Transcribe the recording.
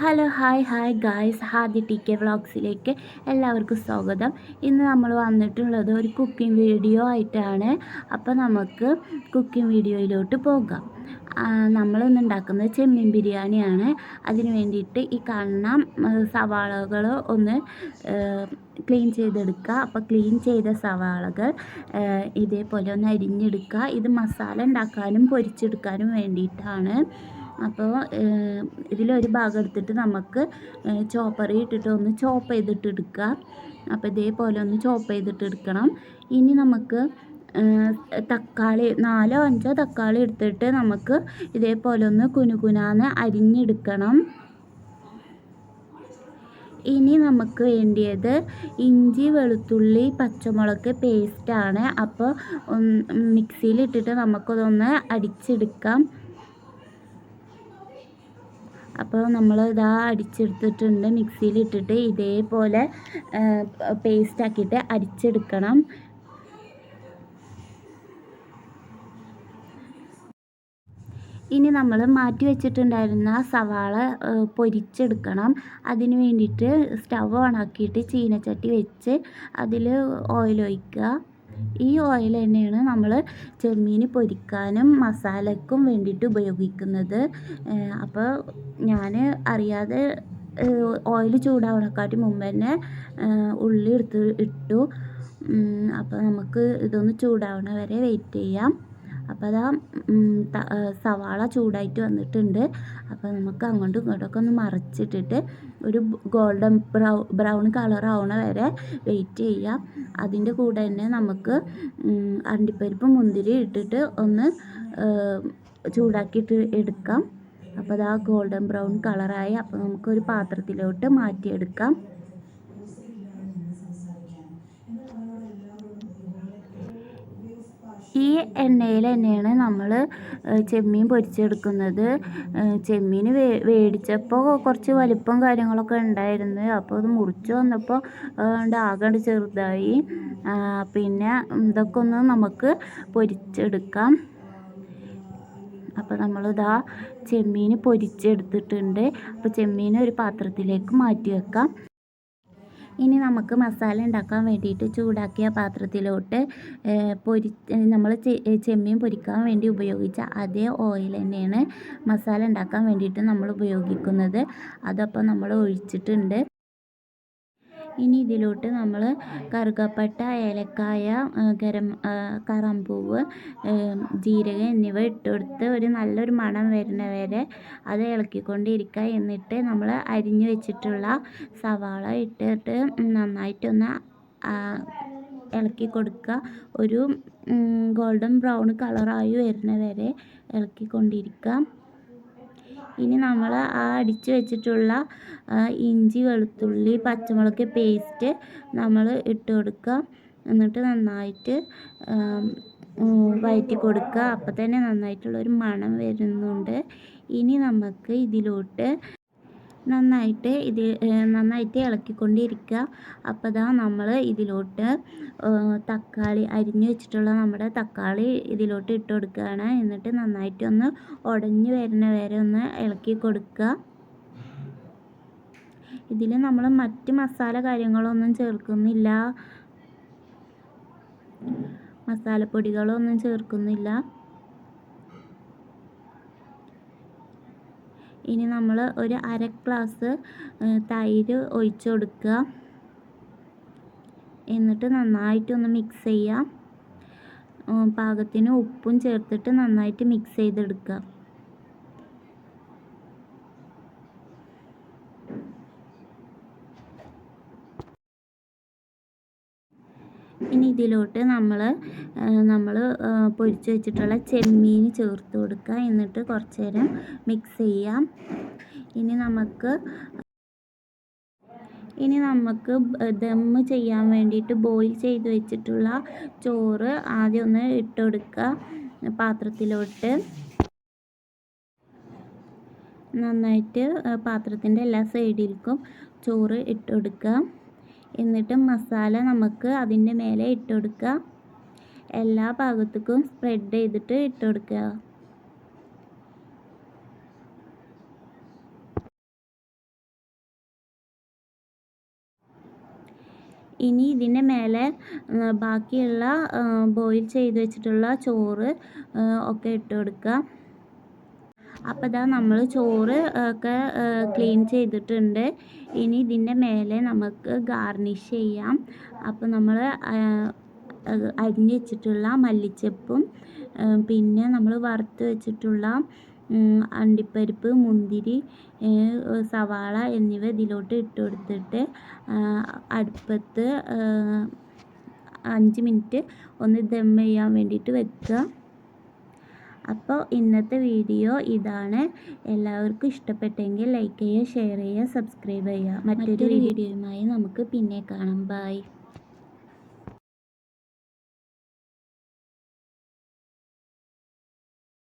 Hello hi guys, Hadi T K വ്ളോഗ്സിലേക്ക് എല്ലാവർക്കും സ്വാഗതം. ഇന്ന് നമ്മൾ വന്നിട്ടുള്ളത് ഒരു കുക്കിംഗ് വീഡിയോ ആയിട്ടാണ്. അപ്പോൾ നമുക്ക് കുക്കിംഗ് വീഡിയോയിലോട്ട് പോകാം. നമ്മളിന്ന് ഉണ്ടാക്കുന്നത് ചെമ്മീൻ ബിരിയാണിയാണ്. അതിന് വേണ്ടിയിട്ട് ഈ കാണുന്ന സവാളകൾ ഒന്ന് ക്ലീൻ ചെയ്തെടുക്കുക. അപ്പോൾ ക്ലീൻ ചെയ്ത സവാളകൾ ഇതേപോലെ ഒന്ന് അരിഞ്ഞെടുക്കുക. ഇത് മസാല ഉണ്ടാക്കാനും പൊരിച്ചെടുക്കാനും വേണ്ടിയിട്ടാണ്. അപ്പോൾ ഇതിലൊരു ഭാഗം എടുത്തിട്ട് നമുക്ക് ചോപ്പറിൽ ഇട്ടിട്ട് ഒന്ന് ചോപ്പ് ചെയ്തിട്ട് എടുക്കുക. അപ്പോൾ ഇതേപോലെ ഒന്ന് ചോപ്പ് ചെയ്തിട്ട് എടുക്കണം. ഇനി നമുക്ക് തക്കാളി 4-5 തക്കാളി എടുത്തിട്ട് നമുക്ക് ഇതേപോലെ ഒന്ന് കുനുകുനാന്ന് അരിഞ്ഞെടുക്കണം. ഇനി നമുക്ക് വേണ്ടിയത് ഇഞ്ചി, വെളുത്തുള്ളി, പച്ചമുളക് പേസ്റ്റാണ്. അപ്പോൾ മിക്സിയിലിട്ടിട്ട് നമുക്കതൊന്ന് അടിച്ചെടുക്കാം. അപ്പോൾ നമ്മൾ ഇതാ അടിച്ചെടുത്തിട്ടുണ്ട്. മിക്സിയിലിട്ടിട്ട് ഇതേപോലെ പേസ്റ്റാക്കിയിട്ട് അടിച്ചെടുക്കണം. ഇനി നമ്മൾ മാറ്റി വെച്ചിട്ടുണ്ടായിരുന്ന സവാള പൊരിച്ചെടുക്കണം. അതിന് വേണ്ടിയിട്ട് സ്റ്റവ് ഓണാക്കിയിട്ട് ചീനച്ചട്ടി വെച്ച് അതിൽ ഓയിൽ ഒഴിക്കുക. ഈ ഓയിൽ തന്നെയാണ് നമ്മൾ ചെമ്മീൻ പൊരിക്കാനും മസാലയ്ക്കും വേണ്ടിയിട്ട് ഉപയോഗിക്കുന്നത്. അപ്പോൾ ഞാൻ അറിയാതെ ഓയിൽ ചൂടാവണക്കാട്ടി മുമ്പ് തന്നെ ഉള്ളി ഇട്ടു. അപ്പോൾ നമുക്ക് ഇതൊന്ന് ചൂടാവണ വരെ വെയിറ്റ് ചെയ്യാം. അപ്പോൾ അതാ സവാള ചൂടായിട്ട് വന്നിട്ടുണ്ട്. അപ്പോൾ നമുക്ക് അങ്ങോട്ടും ഇങ്ങോട്ടൊക്കെ ഒന്ന് മറിച്ചിട്ടിട്ട് ഒരു ഗോൾഡൻ ബ്രൗൺ കളർ ആവണ വരെ വെയിറ്റ് ചെയ്യാം. അതിൻ്റെ കൂടെ തന്നെ നമുക്ക് അണ്ടിപ്പരിപ്പ് മുന്തിരി ഇട്ടിട്ട് ഒന്ന് ചൂടാക്കിയിട്ട് എടുക്കാം. അപ്പോൾ അതാ ഗോൾഡൻ ബ്രൗൺ കളറായി. അപ്പോൾ നമുക്കൊരു പാത്രത്തിലോട്ട് മാറ്റിയെടുക്കാം. ഈ എണ്ണയിൽ തന്നെയാണ് നമ്മൾ ചെമ്മീൻ പൊരിച്ചെടുക്കുന്നത്. ചെമ്മീൻ മേടിച്ചപ്പോൾ കുറച്ച് വലിപ്പം കാര്യങ്ങളൊക്കെ ഉണ്ടായിരുന്നു. അപ്പോൾ അത് മുറിച്ച് വന്നപ്പോൾ ആകെ ചെറുതായി. പിന്നെ ഇതൊക്കെ ഒന്ന് നമുക്ക് പൊരിച്ചെടുക്കാം. അപ്പോൾ നമ്മളിതാ ചെമ്മീൻ പൊരിച്ചെടുത്തിട്ടുണ്ട്. അപ്പോൾ ചെമ്മീൻ ഒരു പാത്രത്തിലേക്ക് മാറ്റി വെക്കാം. ഇനി നമുക്ക് മസാല ഉണ്ടാക്കാൻ വേണ്ടിയിട്ട് ചൂടാക്കിയ പാത്രത്തിലോട്ട് നമ്മൾ ചെമ്മീൻ പൊരിക്കാൻ വേണ്ടി ഉപയോഗിച്ച അതേ ഓയിൽ തന്നെയാണ് മസാല ഉണ്ടാക്കാൻ വേണ്ടിയിട്ട് നമ്മൾ ഉപയോഗിക്കുന്നത്. അതപ്പോൾ നമ്മൾ ഒഴിച്ചിട്ടുണ്ട്. ഇനി ഇതിലോട്ട് നമ്മൾ കറുകപ്പട്ട, ഏലക്കായ, കറാമ്പൂവ്, ജീരകം എന്നിവ ഇട്ടുകൊടുത്ത് ഒരു നല്ലൊരു മണം വരുന്ന വരെ അത് ഇളക്കിക്കൊണ്ടിരിക്കുക. എന്നിട്ട് നമ്മൾ അരിഞ്ഞു വെച്ചിട്ടുള്ള സവാള ഇട്ടിട്ട് നന്നായിട്ടൊന്ന് ഇളക്കി കൊടുക്കുക. ഒരു ഗോൾഡൻ ബ്രൗൺ കളറായി വരുന്ന വരെ ഇളക്കിക്കൊണ്ടിരിക്കുക. ഇനി നമ്മൾ അടിച്ച് വെച്ചിട്ടുള്ള ഇഞ്ചി, വെളുത്തുള്ളി, പച്ചമുളക് പേസ്റ്റ് നമ്മൾ ഇട്ട് കൊടുക്കുക. എന്നിട്ട് നന്നായിട്ട് വഴറ്റി കൊടുക്കുക. അപ്പോൾ തന്നെ നന്നായിട്ടുള്ളൊരു മണം വരുന്നുണ്ട്. ഇനി നമുക്ക് ഇതിലോട്ട് നന്നായിട്ട് ഇളക്കിക്കൊണ്ടിരിക്കുക. അപ്പോൾ ഇതാ നമ്മൾ ഇതിലോട്ട് തക്കാളി അരിഞ്ഞു വെച്ചിട്ടുള്ള നമ്മുടെ തക്കാളി ഇതിലോട്ട് ഇട്ട് കൊടുക്കുകയാണ്. എന്നിട്ട് നന്നായിട്ടൊന്ന് ഉടഞ്ഞു വരുന്ന വരെ ഒന്ന് ഇളക്കി കൊടുക്കുക. ഇതിൽ നമ്മൾ മറ്റ് മസാല കാര്യങ്ങളൊന്നും ചേർക്കുന്നില്ല, മസാലപ്പൊടികളൊന്നും ചേർക്കുന്നില്ല. ഇനി നമ്മൾ ഒരു 1/2 ഗ്ലാസ് തൈര് ഒഴിച്ചു കൊടുക്കുക. എന്നിട്ട് നന്നായിട്ടൊന്ന് മിക്സ് ചെയ്യാം. പാകത്തിന് ഉപ്പും ചേർത്തിട്ട് നന്നായിട്ട് മിക്സ് ചെയ്തെടുക്കുക. ഇനി ഇതിലോട്ട് നമ്മൾ പൊരിച്ച് വെച്ചിട്ടുള്ള ചെമ്മീൻ ചേർത്ത് കൊടുക്കുക. എന്നിട്ട് കുറച്ച് നേരം മിക്സ് ചെയ്യാം. ഇനി നമുക്ക് ദമ്മ് ചെയ്യാൻ വേണ്ടിയിട്ട് ബോയിൽ ചെയ്ത് വെച്ചിട്ടുള്ള ചോറ് ആദ്യം ഒന്ന് ഇട്ട് കൊടുക്കുക പാത്രത്തിലോട്ട്. നന്നായിട്ട് പാത്രത്തിൻ്റെ എല്ലാ സൈഡിലേക്കും ചോറ് ഇട്ട് കൊടുക്കുക. എന്നിട്ട് മസാല നമുക്ക് അതിൻ്റെ മേലെ ഇട്ട് കൊടുക്കുക. എല്ലാ ഭാഗത്തേക്കും സ്പ്രെഡ് ചെയ്തിട്ട് ഇട്ട് കൊടുക്കുക. ഇനി ഇതിൻ്റെ മേലെ ബാക്കിയുള്ള ബോയിൽ ചെയ്ത് വെച്ചിട്ടുള്ള ചോറ് ഒക്കെ ഇട്ട് കൊടുക്കുക. അപ്പോൾ ഇതാ നമ്മൾ ചോറ് ഒക്കെ ക്ലീൻ ചെയ്തിട്ടുണ്ട്. ഇനി ഇതിൻ്റെ മേലെ നമുക്ക് ഗാർണിഷ് ചെയ്യാം. അപ്പോൾ നമ്മൾ അരിഞ്ഞ് വെച്ചിട്ടുള്ള മല്ലിച്ചപ്പും പിന്നെ നമ്മൾ വറുത്ത് വെച്ചിട്ടുള്ള അണ്ടിപ്പരിപ്പ്, മുന്തിരി, സവാള എന്നിവ ഇതിലോട്ട് ഇട്ട് കൊടുത്തിട്ട് അടുപ്പത്ത് 5 മിനിറ്റ് ഒന്ന് ദം ചെയ്യാൻ വേണ്ടിയിട്ട് വെക്കുക. അപ്പോൾ ഇന്നത്തെ വീഡിയോ ഇതാണ്. എല്ലാവർക്കും ഇഷ്ടപ്പെട്ടെങ്കിൽ ലൈക്ക് ചെയ്യുക, ഷെയർ ചെയ്യുക, സബ്സ്ക്രൈബ് ചെയ്യുക. മറ്റൊരു വീഡിയോയുമായി നമുക്ക് പിന്നെ കാണാം. ബൈ.